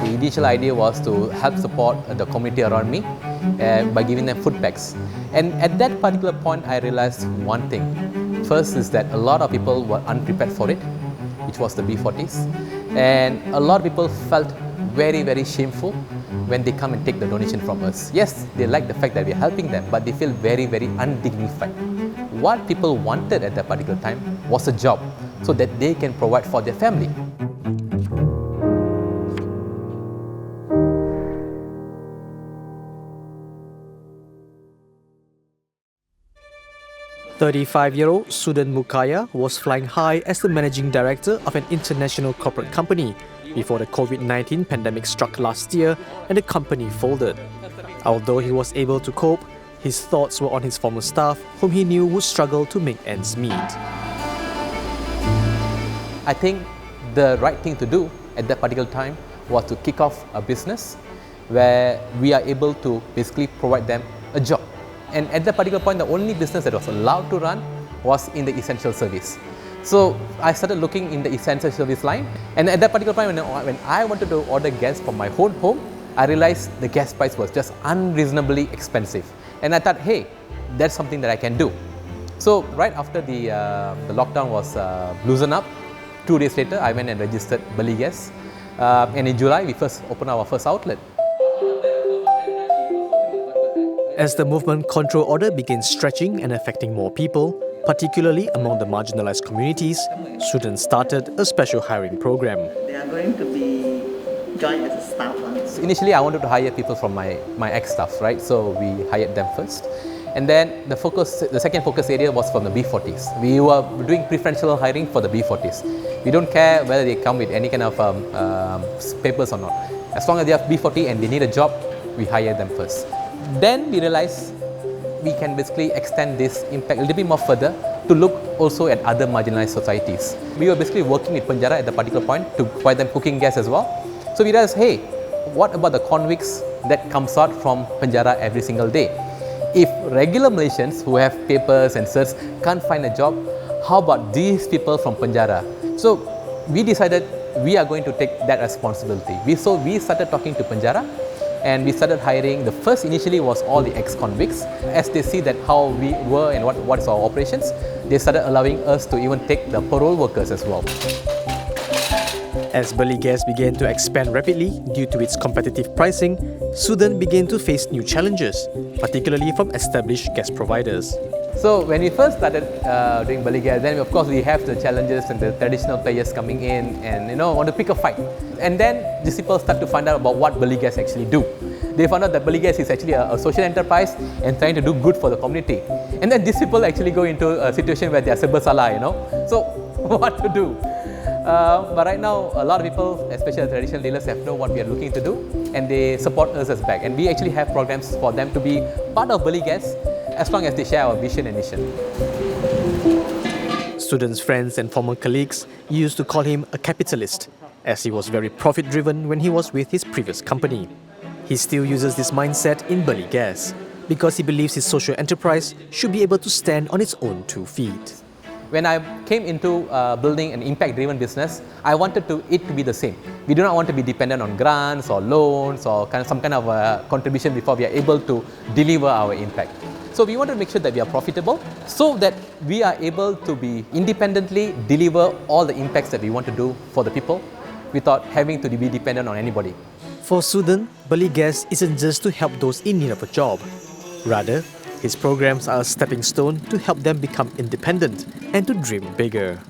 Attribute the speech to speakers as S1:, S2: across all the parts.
S1: The initial idea was to help support the community around me by giving them food packs. And at that particular point, I realized one thing. First is that a lot of people were unprepared for it, which was the B40s. And a lot of people felt very, very shameful when they come and take the donation from us. Yes, they like the fact that we're helping them, but they feel very, very undignified. What people wanted at that particular time was a job so that they can provide for their family.
S2: 35-year-old Sudan Mukaya was flying high as the managing director of an international corporate company before the COVID-19 pandemic struck last year and the company folded. Although he was able to cope, his thoughts were on his former staff, whom he knew would struggle to make ends meet.
S1: I think the right thing to do at that particular time was to kick off a business where we are able to basically provide them a job. And at that particular point, the only business that was allowed to run was in the essential service. So I started looking in the essential service line, and at that particular point when I wanted to order gas from my own home, I realized the gas price was just unreasonably expensive. And I thought, hey, that's something that I can do. So right after the lockdown was loosened up, 2 days later, I went and registered Beli Gas. And in July, we first opened our first outlet.
S2: As the movement control order began stretching and affecting more people, particularly among the marginalized communities, students started a special hiring program.
S3: They are going to be joined as a staff.
S1: So initially, I wanted to hire people from my ex-staff, right? So we hired them first. And then the second focus area was from the B40s. We were doing preferential hiring for the B40s. We don't care whether they come with any kind of papers or not. As long as they have B40 and they need a job, we hire them first. Then we realized we can basically extend this impact a little bit more further to look also at other marginalized societies. We were basically working with Penjara at the particular point to provide them cooking gas as well. So we realized, hey, what about the convicts that comes out from Penjara every single day? If regular Malaysians who have papers and certs can't find a job, how about these people from Penjara? So we decided we are going to take that responsibility. So we started talking to Penjara, and we started hiring. The first initially was all the ex-convicts. As they see that how we were and what is our operations, they started allowing us to even take the parole workers as well.
S2: As Beli Gas began to expand rapidly due to its competitive pricing, Sudan began to face new challenges, particularly from established gas providers.
S1: So when we first started doing Beli Gas, then of course we have the challenges and the traditional players coming in and want to pick a fight. And then these people start to find out about what Beli Gas actually do. They found out that Beli Gas is actually a social enterprise and trying to do good for the community. And then these people actually go into a situation where they are serba salah, So what to do? But right now, a lot of people, especially the traditional dealers, have know what we are looking to do, and they support us as back. And we actually have programs for them to be part of Beli Gas, as long as they share our vision and mission.
S2: Students' friends and former colleagues used to call him a capitalist, as he was very profit-driven when he was with his previous company. He still uses this mindset in Beli Gas, because he believes his social enterprise should be able to stand on its own 2 feet.
S1: When I came into building an impact-driven business, I wanted it to be the same. We do not want to be dependent on grants or loans or some kind of contribution before we are able to deliver our impact. So we want to make sure that we are profitable so that we are able to be independently deliver all the impacts that we want to do for the people without having to be dependent on anybody.
S2: For Sudan, Beli Gas isn't just to help those in need of a job. Rather, his programs are a stepping stone to help them become independent and to dream bigger.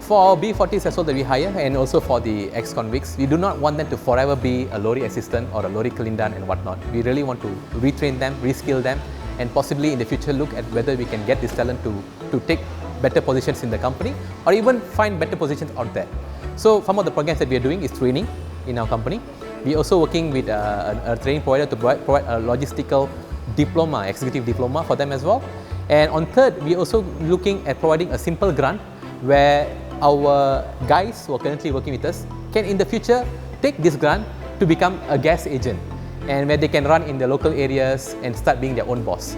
S1: For our B40s as well that we hire, and also for the ex-convicts, we do not want them to forever be a lorry assistant or a lorry kelindan and whatnot. We really want to retrain them, reskill them, and possibly in the future look at whether we can get this talent to take better positions in the company or even find better positions out there. So some of the programs that we are doing is training in our company. We are also working with a training provider to provide a logistical diploma, executive diploma for them as well. And on third, we are also looking at providing a simple grant where our guys who are currently working with us can in the future take this grant to become a gas agent, and where they can run in the local areas and start being their own boss.